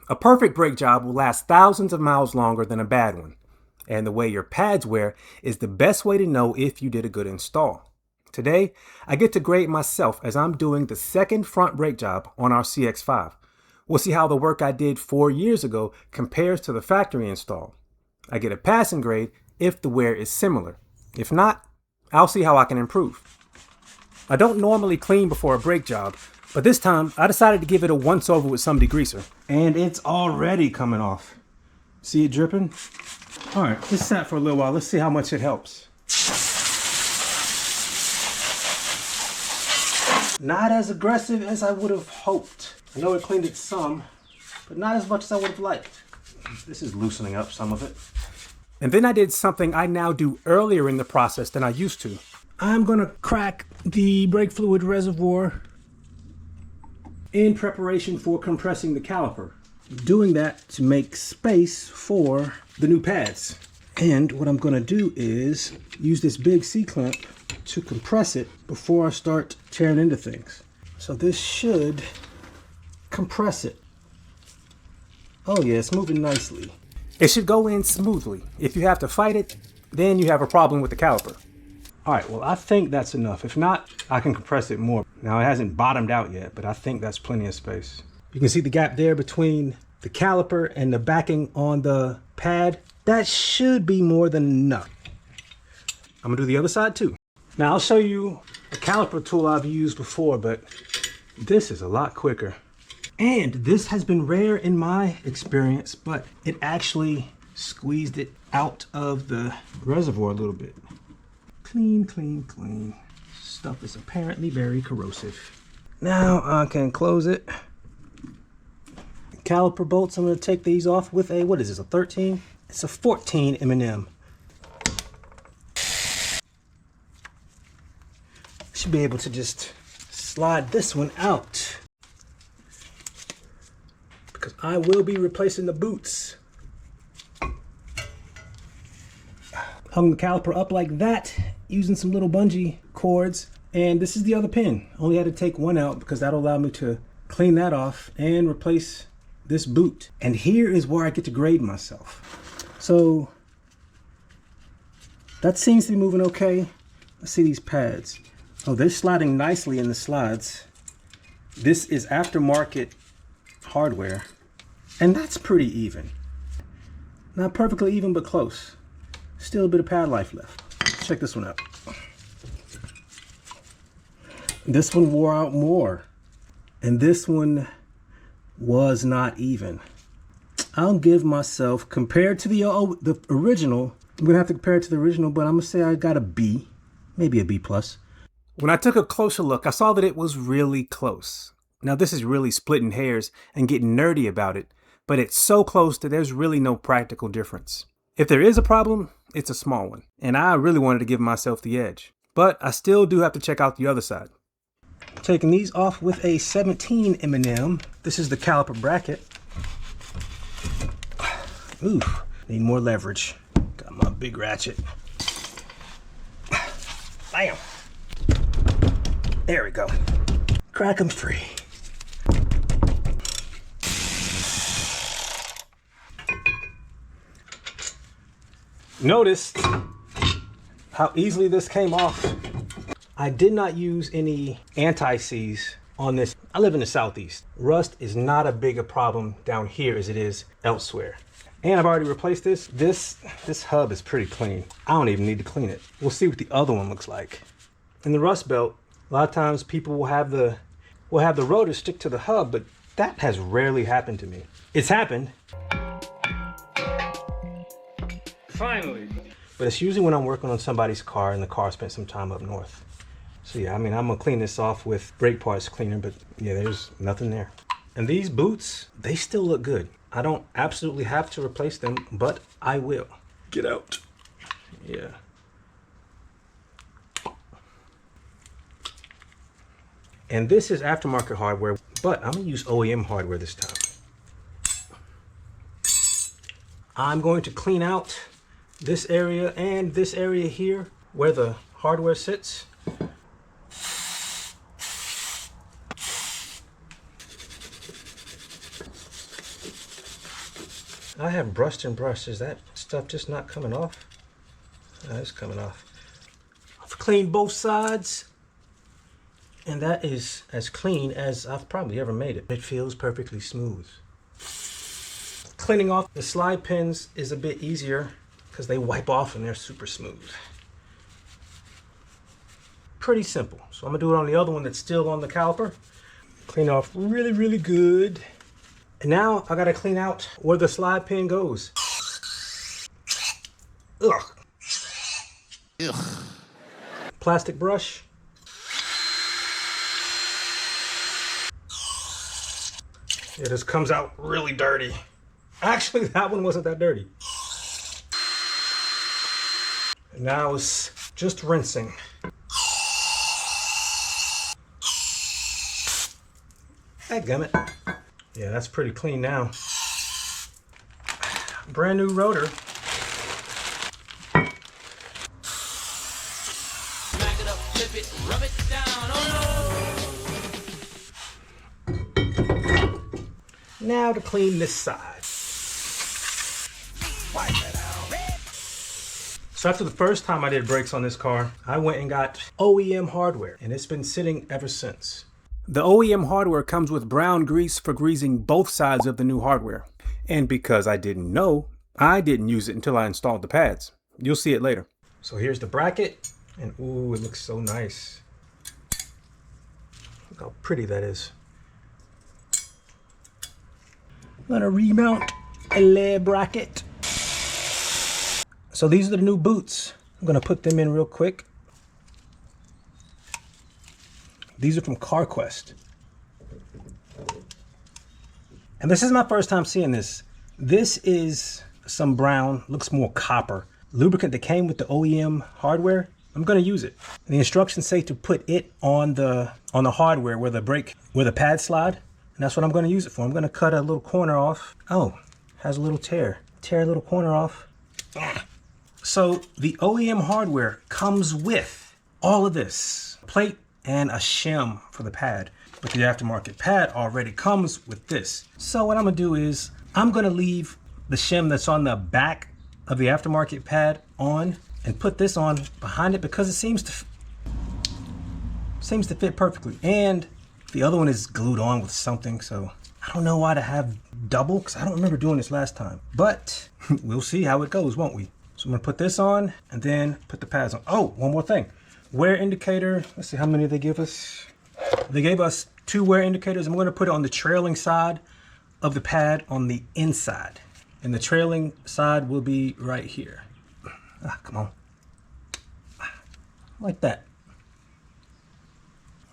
A perfect brake job will last thousands of miles longer than a bad one. And the way your pads wear is the best way to know if you did a good install. Today, I get to grade myself as I'm doing the second front brake job on our CX-5. We'll see how the work I did 4 years ago compares to the factory install. I get a passing grade if the wear is similar. If not, I'll see how I can improve. I don't normally clean before a brake job, but this time I decided to give it a once over with some degreaser. And it's already coming off. See it dripping? All right, this sat for a little while. Let's see how much it helps. Not as aggressive as I would have hoped. I know it cleaned it some, but not as much as I would have liked. This is loosening up some of it. And then I did something I now do earlier in the process than I used to. I'm gonna crack the brake fluid reservoir in preparation for compressing the caliper. Doing that to make space for the new pads. And what I'm gonna do is use this big C-clamp to compress it before I start tearing into things. So this should compress it. Oh yeah, it's moving nicely. It should go in smoothly. If you have to fight it, then you have a problem with the caliper. All right, well, I think that's enough. If not, I can compress it more. Now, it hasn't bottomed out yet, but I think that's plenty of space. You can see the gap there between the caliper and the backing on the pad. That should be more than enough. I'm gonna do the other side too. Now, I'll show you a caliper tool I've used before, but this is a lot quicker. And this has been rare in my experience, but it actually squeezed it out of the reservoir a little bit. Clean, clean, clean. Stuff is apparently very corrosive. Now I can close it. Caliper bolts, I'm going to take these off with a, what is this, a 13? It's a 14 M&M. Should be able to just slide this one out, because I will be replacing the boots. Hung the caliper up like that using some little bungee cords, and this is the other pin. Only had to take one out because that'll allow me to clean that off and replace this boot. And here is where I get to grade myself. So that seems to be moving okay. Let's see these pads. Oh, they're sliding nicely in the slides. This is aftermarket hardware, and that's pretty even. Not perfectly even, but close. Still a bit of pad life left. Let's check this one out. This one wore out more, and this one was not even. I'll give myself, compared to the original, I'm gonna have to compare it to the original, but I'm gonna say I got a B, maybe a B plus. When I took a closer look, I saw that it was really close. Now this is really splitting hairs and getting nerdy about it, but it's so close that there's really no practical difference. If there is a problem, it's a small one, and I really wanted to give myself the edge. But I still do have to check out the other side. Taking these off with a 17 M&M. This is the caliper bracket. Ooh, need more leverage. Got my big ratchet. Bam. There we go. Crack 'em free. Notice how easily this came off. I did not use any anti-seize on this. I live in the Southeast. Rust is not a big a problem down here as it is elsewhere. And I've already replaced this. This hub is pretty clean. I don't even need to clean it. We'll see what the other one looks like. In the rust belt, a lot of times people will have the rotors stick to the hub, but that has rarely happened to me. It's happened. Finally. But it's usually when I'm working on somebody's car and the car spent some time up north. So yeah, I mean, I'm gonna clean this off with brake parts cleaner, but yeah, there's nothing there. And these boots, they still look good. I don't absolutely have to replace them, but I will. Get out. Yeah. And this is aftermarket hardware, but I'm gonna use OEM hardware this time. I'm going to clean out this area and this area here where the hardware sits. I have brushed and brushed. Is that stuff just not coming off? No, it's coming off. I've cleaned both sides, and that is as clean as I've probably ever made it. It feels perfectly smooth. Cleaning off the slide pins is a bit easier because they wipe off and they're super smooth. Pretty simple. So I'm gonna do it on the other one that's still on the caliper. Clean off really, really good. And now I gotta clean out where the slide pin goes. Ugh. Ugh. Plastic brush. It just comes out really dirty. Actually, that one wasn't that dirty. And now it's just rinsing. Dadgummit. Yeah, that's pretty clean now. Brand new rotor. Smack it up, flip it, rub it down. Oh no! Now to clean this side. Wipe that out. So after the first time I did brakes on this car, I went and got OEM hardware, and it's been sitting ever since. The OEM hardware comes with brown grease for greasing both sides of the new hardware. And because I didn't know, I didn't use it until I installed the pads. You'll see it later. So here's the bracket, and ooh, it looks so nice. Look how pretty that is. I'm gonna remount a lead bracket. So these are the new boots. I'm gonna put them in real quick. These are from CarQuest. And this is my first time seeing this. This is some brown, looks more copper, lubricant that came with the OEM hardware. I'm gonna use it. The instructions say to put it on the hardware where the pads slide. And that's what I'm gonna use it for. I'm gonna cut a little corner off. Oh, has a little tear. Tear a little corner off. So the OEM hardware comes with all of this. Plate and a shim for the pad. But the aftermarket pad already comes with this. So what I'm gonna do is, I'm gonna leave the shim that's on the back of the aftermarket pad on and put this on behind it because it seems to fit perfectly. And the other one is glued on with something, so I don't know why to have double, because I don't remember doing this last time. But we'll see how it goes, won't we? So I'm gonna put this on and then put the pads on. Oh, one more thing. Wear indicator, let's see how many they give us. They gave us 2 wear indicators. I'm gonna put it on the trailing side of the pad on the inside. And the trailing side will be right here. Come on. Like that.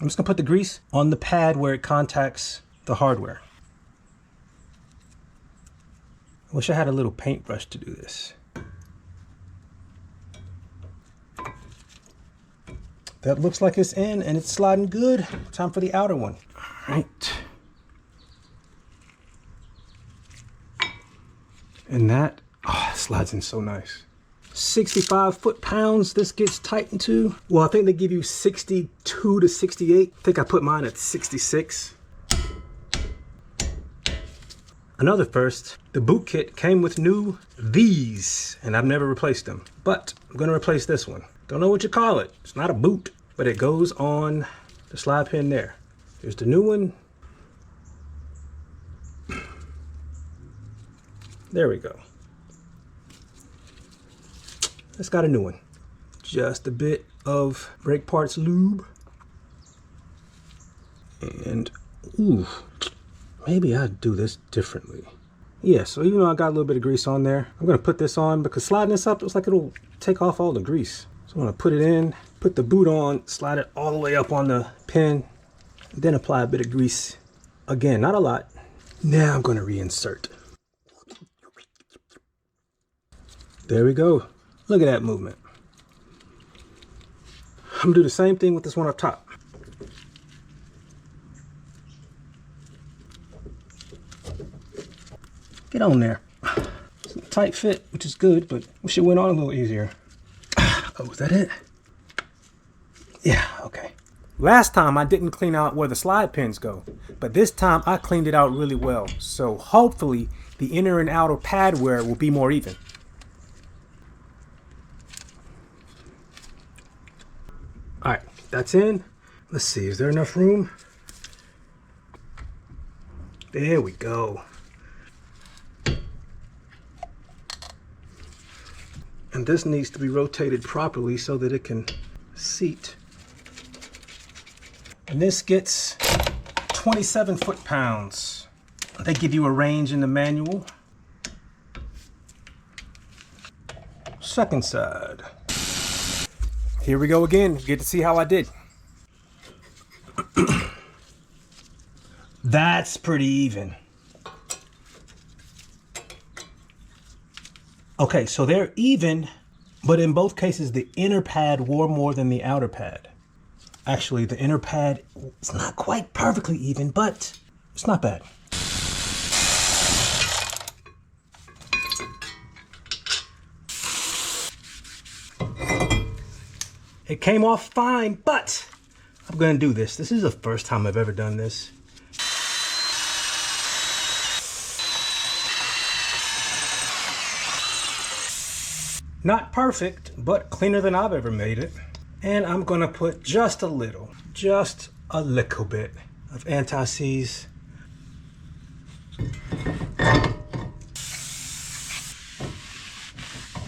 I'm just gonna put the grease on the pad where it contacts the hardware. I wish I had a little paintbrush to do this. That looks like it's in and it's sliding good. Time for the outer one. All right. And that, slides in so nice. 65 foot-pounds this gets tightened to. Well, I think they give you 62 to 68. I think I put mine at 66. Another first, the boot kit came with new these, and I've never replaced them. But I'm gonna replace this one. Don't know what you call it. It's not a boot, but it goes on the slide pin there. Here's the new one. There we go. It's got a new one. Just a bit of brake parts lube. And, ooh, maybe I'd do this differently. Yeah, so even though I got a little bit of grease on there, I'm gonna put this on because sliding this up, looks like it'll take off all the grease. So I'm gonna put it in, put the boot on, slide it all the way up on the pin, then apply a bit of grease. Again, not a lot. Now I'm gonna reinsert. There we go. Look at that movement. I'm gonna do the same thing with this one up top. Get on there. It's a tight fit, which is good, but wish it went on a little easier. Oh, is that it? Yeah, okay. Last time I didn't clean out where the slide pins go, but this time I cleaned it out really well. So hopefully the inner and outer pad wear will be more even. All right, that's in. Let's see, is there enough room? There we go. And this needs to be rotated properly so that it can seat. And this gets 27 foot-pounds. They give you a range in the manual. Second side. Here we go again. Get to see how I did. That's pretty even. Okay, so they're even, but in both cases, the inner pad wore more than the outer pad. Actually, the inner pad is not quite perfectly even, but it's not bad. It came off fine, but I'm gonna do this. This is the first time I've ever done this. Not perfect, but cleaner than I've ever made it. And I'm gonna put just a little bit of anti-seize.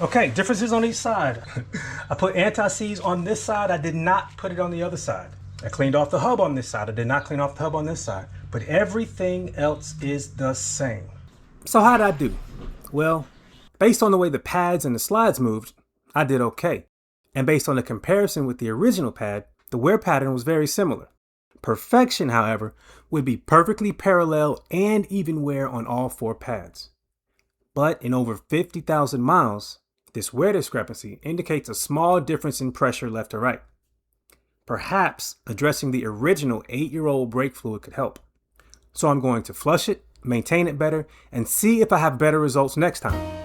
Okay, differences on each side. I put anti-seize on this side. I did not put it on the other side. I cleaned off the hub on this side. I did not clean off the hub on this side. But everything else is the same. So how'd I do? Well, based on the way the pads and the slides moved, I did okay. And based on the comparison with the original pad, the wear pattern was very similar. Perfection, however, would be perfectly parallel and even wear on all four pads. But in over 50,000 miles, this wear discrepancy indicates a small difference in pressure left to right. Perhaps addressing the original 8-year-old brake fluid could help. So I'm going to flush it, maintain it better, and see if I have better results next time.